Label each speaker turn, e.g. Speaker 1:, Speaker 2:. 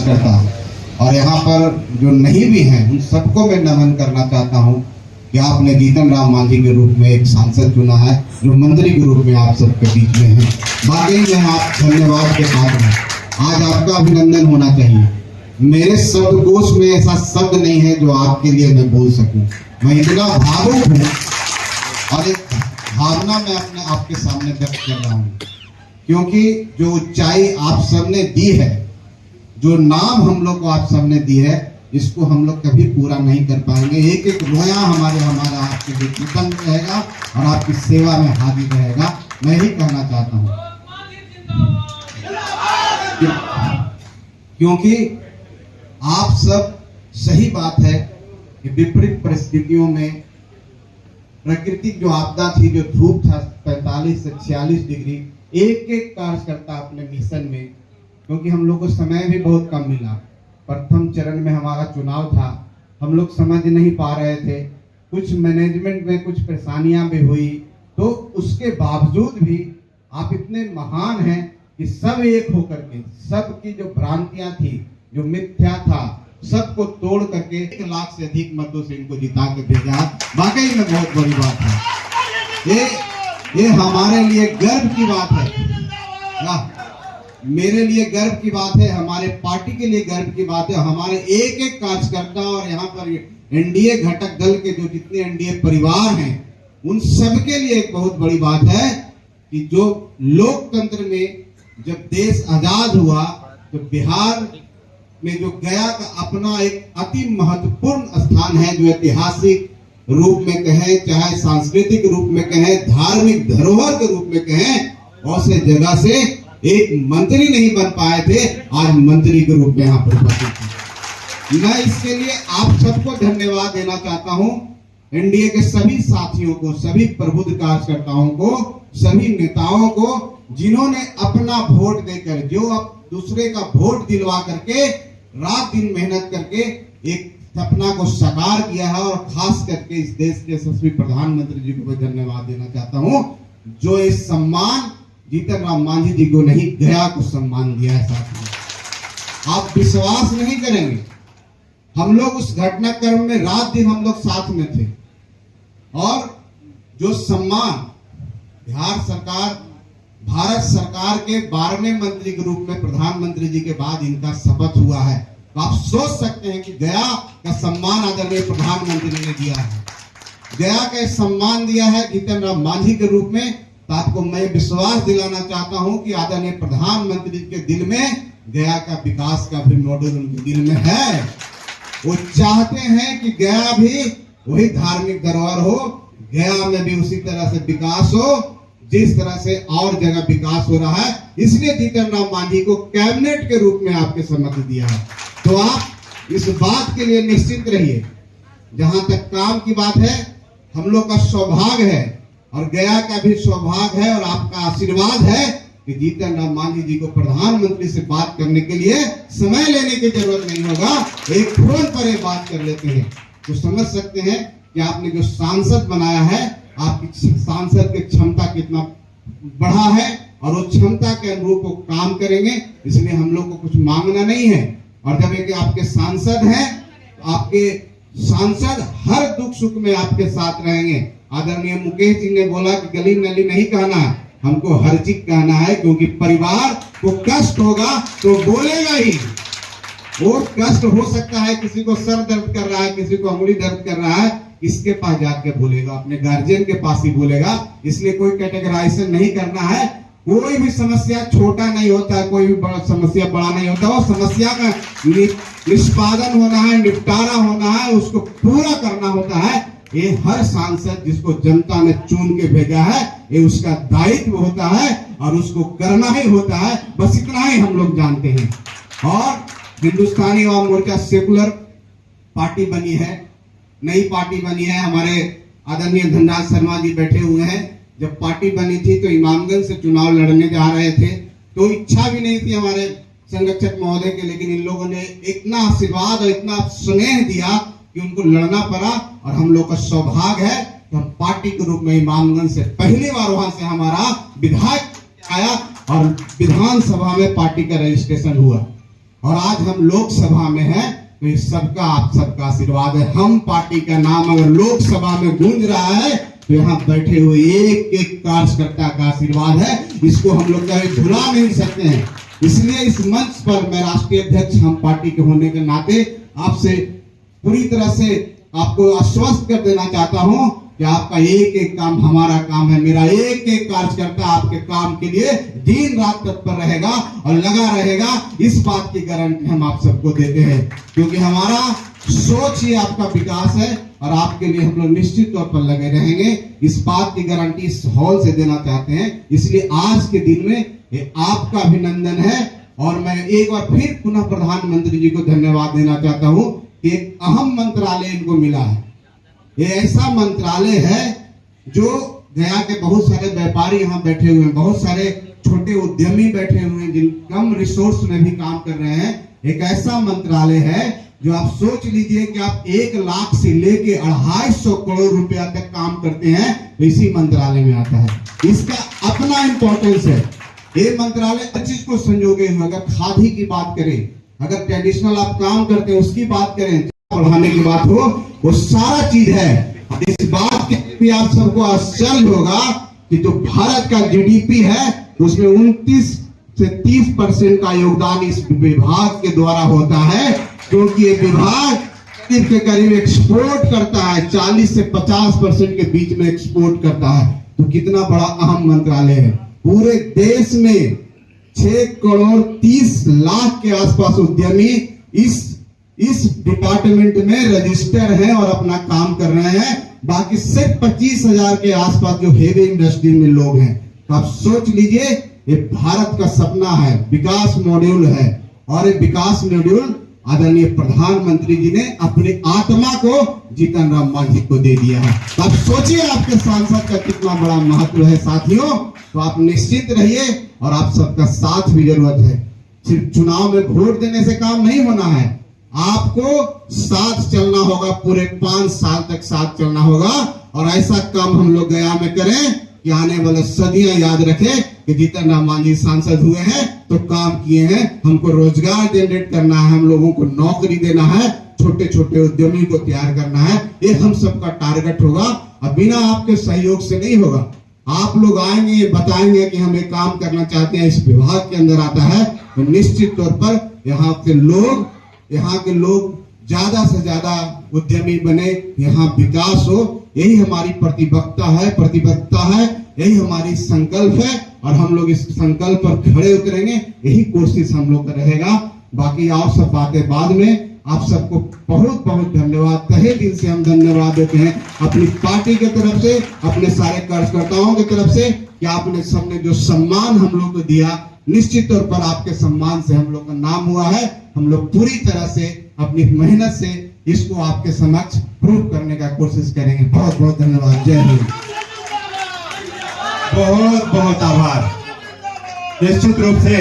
Speaker 1: कार्यकर्ता और यहाँ पर जो नहीं भी हैं उन सबको मैं नमन करना चाहता हूँ कि आपने जीतन राम मांझी के रूप में एक सांसद चुना है जो मंत्री के रूप में आप सबके बीच में है। बाकी में आप धन्यवाद के पात्र हैं। आज आपका अभिनंदन होना चाहिए। मेरे शब्दकोश में ऐसा शब्द नहीं है जो आपके लिए मैं बोल सकूं। मैं इतना भावुक हूँ और एक भावना मैं अपने आपके सामने व्यक्त कर रहा हूँ, क्योंकि जो ऊंचाई आप सबने दी है, जो नाम हम लोग को आप सबने दी है, इसको हम लोग कभी पूरा नहीं कर पाएंगे। एक एक रोया हमारा आपके लिए कृतज्ञ रहेगा और आपकी सेवा में हाजिर रहेगा। मैं ही कहना चाहता हूँ, क्योंकि आप सब, सही बात है कि विपरीत परिस्थितियों में प्राकृतिक जो आपदा थी, जो धूप था 45 से 46 डिग्री, एक एक कार्यकर्ता अपने मिशन में, क्योंकि हम लोग को समय भी बहुत कम मिला। प्रथम चरण में हमारा चुनाव था, हम लोग समझ नहीं पा रहे थे, कुछ मैनेजमेंट में कुछ परेशानियां भी हुई, तो उसके बावजूद भी आप इतने महान हैं कि सब एक होकर के, सबकी जो भ्रांतियां थी, जो मिथ्या था, सबको तोड़ करके 1 लाख से अधिक मतों से इनको जिता के भेजा। वाकई में बहुत बड़ी बात है। ये हमारे लिए गर्व की बात है, मेरे लिए गर्व की बात है, हमारे पार्टी के लिए गर्व की बात है। हमारे एक एक कार्यकर्ता और यहाँ पर एनडीए घटक दल के जो जितने एनडीए परिवार हैं, उन सबके लिए एक बहुत बड़ी बात है कि जो लोकतंत्र में जब देश आजाद हुआ तो बिहार में जो गया का अपना एक अति महत्वपूर्ण स्थान है, जो ऐतिहासिक रूप में कहें, चाहे सांस्कृतिक रूप में कहें, धार्मिक धरोहर के रूप में कहें, ऐसे जगह से एक मंत्री नहीं बन पाए थे, आज मंत्री के रूप में यहाँ पर उपस्थित हैं। मैं इसके लिए आप सबको धन्यवाद देना चाहता हूँ, एनडीए के सभी साथियों को, सभी प्रबुद्ध कार्यकर्ताओं को, सभी नेताओं को, जिन्होंने अपना वोट देकर, जो अब दूसरे का वोट दिलवा करके रात दिन मेहनत करके एक सपना को साकार किया है। और खास करके इस देश के यशस्वी प्रधानमंत्री जी को मैं धन्यवाद देना चाहता हूँ, जो इस सम्मान जीतन राम मांझी जी को नहीं, गया को सम्मान दिया है। साथियों, आप विश्वास नहीं करेंगे, हम लोग उस घटनाक्रम में रात दिन हम लोग साथ में थे, और जो सम्मान बिहार सरकार, भारत सरकार के 12वें मंत्री के रूप में प्रधानमंत्री जी के बाद इनका शपथ हुआ है, तो आप सोच सकते हैं कि गया का सम्मान आदरणीय प्रधानमंत्री ने दिया है, गया का सम्मान दिया है जीतन राम मांझी के रूप में। तो आपको मैं विश्वास दिलाना चाहता हूं कि आदरणीय प्रधानमंत्री के दिल में गया का विकास का भी मॉडल उनके दिल में है। वो चाहते हैं कि गया भी वही धार्मिक धरोहर हो, गया में भी उसी तरह से विकास हो जिस तरह से और जगह विकास हो रहा है। इसलिए जीतन राम मांझी को कैबिनेट के रूप में आपके सम्मति दिया है। तो आप इस बात के लिए निश्चित रहिए, जहां तक काम की बात है, हम लोग का सौभाग्य है और गया का भी सौभाग्य है और आपका आशीर्वाद है कि जीतन राम मांझी जी को प्रधानमंत्री से बात करने के लिए समय लेने की जरूरत नहीं होगा, एक फोन पर ये बात कर लेते हैं। तो समझ सकते हैं कि आपने जो सांसद बनाया है, आपकी सांसद की क्षमता कितना बढ़ा है और वो क्षमता के अनुरूप वो काम करेंगे। इसलिए हम लोग को कुछ मांगना नहीं है, और जब एक आपके सांसद हैं, तो आपके सांसद हर दुख सुख में आपके साथ रहेंगे। आदरणीय मुकेश जी ने बोला कि गली नली नहीं कहना है, हमको हर चीज कहना है, क्योंकि परिवार को कष्ट होगा तो बोलेगा ही। वो कष्ट हो सकता है, किसी को सर दर्द कर रहा है, किसी को अंगुली दर्द कर रहा है, किसके पास जाके बोलेगा? अपने गार्जियन के पास ही बोलेगा। इसलिए कोई कैटेगराइजेशन नहीं करना है, कोई भी समस्या छोटा नहीं होता है, कोई भी बड़ा समस्या बड़ा नहीं होता। वो समस्या का निष्पादन होना है, निपटारा होना है, उसको पूरा करना होता है। ये हर सांसद जिसको जनता ने चुन के भेजा है, ये उसका दायित्व होता है और उसको करना ही होता है। बस इतना ही हम लोग जानते हैं। और हिंदुस्तानी अवाम मोर्चा सेकुलर पार्टी बनी है, नई पार्टी बनी है। हमारे आदरणीय धनराज शर्मा जी बैठे हुए हैं। जब पार्टी बनी थी तो इमामगंज से चुनाव लड़ने जा रहे थे, तो इच्छा भी नहीं थी हमारे संरक्षक महोदय के, लेकिन इन लोगों ने इतना आशीर्वाद और इतना स्नेह दिया कि उनको लड़ना पड़ा। और हम लोग का सौभाग्य है कि हम पार्टी के रूप में इमामगंज से पहली बार वहां से हमारा विधायक आया और विधानसभा में पार्टी का रजिस्ट्रेशन हुआ। और आज हम लोकसभा में हैं, तो इस सबका आप सबका आशीर्वाद है। हम पार्टी का नाम अगर लोकसभा में गूंज रहा है तो यहाँ बैठे हुए एक एक कार्यकर्ता का आशीर्वाद है, इसको हम लोग कभी भुला नहीं सकते हैं। इसलिए इस मंच पर मैं राष्ट्रीय अध्यक्ष हम पार्टी के होने के नाते आपसे पूरी तरह से आपको आश्वस्त कर देना चाहता हूं कि आपका एक एक काम हमारा काम है। मेरा एक एक कार्यकर्ता आपके काम के लिए दिन रात तत्पर रहेगा और लगा रहेगा। इस बात की गारंटी हम आप सबको देते हैं, क्योंकि हमारा सोच ही आपका विकास है और आपके लिए हम लोग निश्चित तौर पर लगे रहेंगे। इस बात की गारंटी इस हॉल से देना चाहते हैं। इसलिए आज के दिन में ये आपका अभिनंदन है और मैं एक बार फिर पुनः प्रधानमंत्री जी को धन्यवाद देना चाहता हूं कि एक अहम मंत्रालय इनको मिला है। ये ऐसा मंत्रालय है जो गया के बहुत सारे व्यापारी यहाँ बैठे हुए हैं, बहुत सारे छोटे उद्यमी बैठे हुए हैं जिन कम रिसोर्स में भी काम कर रहे हैं। एक ऐसा मंत्रालय है जो आप सोच लीजिए कि आप 1 लाख से लेके 250 करोड़ रुपया तक काम करते हैं तो इसी मंत्रालय में आता है। इसका अपना इंपॉर्टेंस है। ये मंत्रालय हर चीज को संजोगे हुए, अगर खादी की बात करें, अगर ट्रेडिशनल आप काम करते हैं उसकी बात करें, बढ़ाने की बात हो, वो सारा चीज है। इस बात के भी आप सबको आश्चर्य होगा कि जो भारत का जीडीपी है उसमें 29 से 30% का योगदान इस विभाग के द्वारा होता है, क्योंकि ये विभाग के करीब एक्सपोर्ट करता है, 40 से 50% के बीच में एक्सपोर्ट करता है। तो कितना बड़ा अहम मंत्रालय है। पूरे देश में 6 करोड़ 30 लाख के आसपास उद्यमी इस डिपार्टमेंट में रजिस्टर हैं और अपना काम कर रहे हैं। बाकी सिर्फ 25,000 के आसपास जो हेवी इंडस्ट्री में लोग हैं। तो आप सोच लीजिए, ये भारत का सपना है, विकास मॉड्यूल है, और ये विकास मॉड्यूल आदरणीय प्रधानमंत्री जी ने अपनी आत्मा को जीतन राम मांझी को दे दिया है। तो आप सोचिए आपके सांसद का कितना बड़ा महत्व है साथियों। तो आप निश्चित रहिए और आप सबका साथ भी जरूरत है। सिर्फ चुनाव में वोट देने से काम नहीं होना है, आपको साथ चलना होगा, पूरे 5 साल तक साथ चलना होगा। और ऐसा काम हम लोग गया में करें कि आने वाले सदियां याद रखें कि जीतन राम मांझी सांसद हुए हैं तो काम किए हैं। हमको रोजगार जनरेट करना है, हम लोगों को नौकरी देना है, छोटे छोटे उद्यमी को तैयार करना है। ये हम सबका टारगेट होगा। अब बिना आपके सहयोग से नहीं होगा। आप लोग आएंगे, बताएंगे कि हम एक काम करना चाहते हैं, इस विभाग के अंदर आता है, तो निश्चित तौर पर यहाँ के लोग ज्यादा से ज्यादा उद्यमी बने, यहाँ विकास हो। यही हमारी प्रतिबद्धता है, यही हमारी संकल्प है और हम लोग इस संकल्प पर खड़े उतरेंगे। यही कोशिश हम लोग का रहेगा। बाकी और सब बातें बाद में। आप सबको बहुत बहुत धन्यवाद, तहे दिल से हम धन्यवाद देते हैं अपनी पार्टी की तरफ से, अपने सारे कार्यकर्ताओं की तरफ से, कि आपने सबने जो सम्मान हम लोग को दिया, निश्चित तौर पर आपके सम्मान से हम लोग का नाम हुआ है। हम लोग पूरी तरह से अपनी मेहनत से इसको आपके समक्ष प्रूव करने का कोशिश करेंगे। बहुत बहुत धन्यवाद। जय हिंद।
Speaker 2: बहुत बहुत आभार। निश्चित रूप से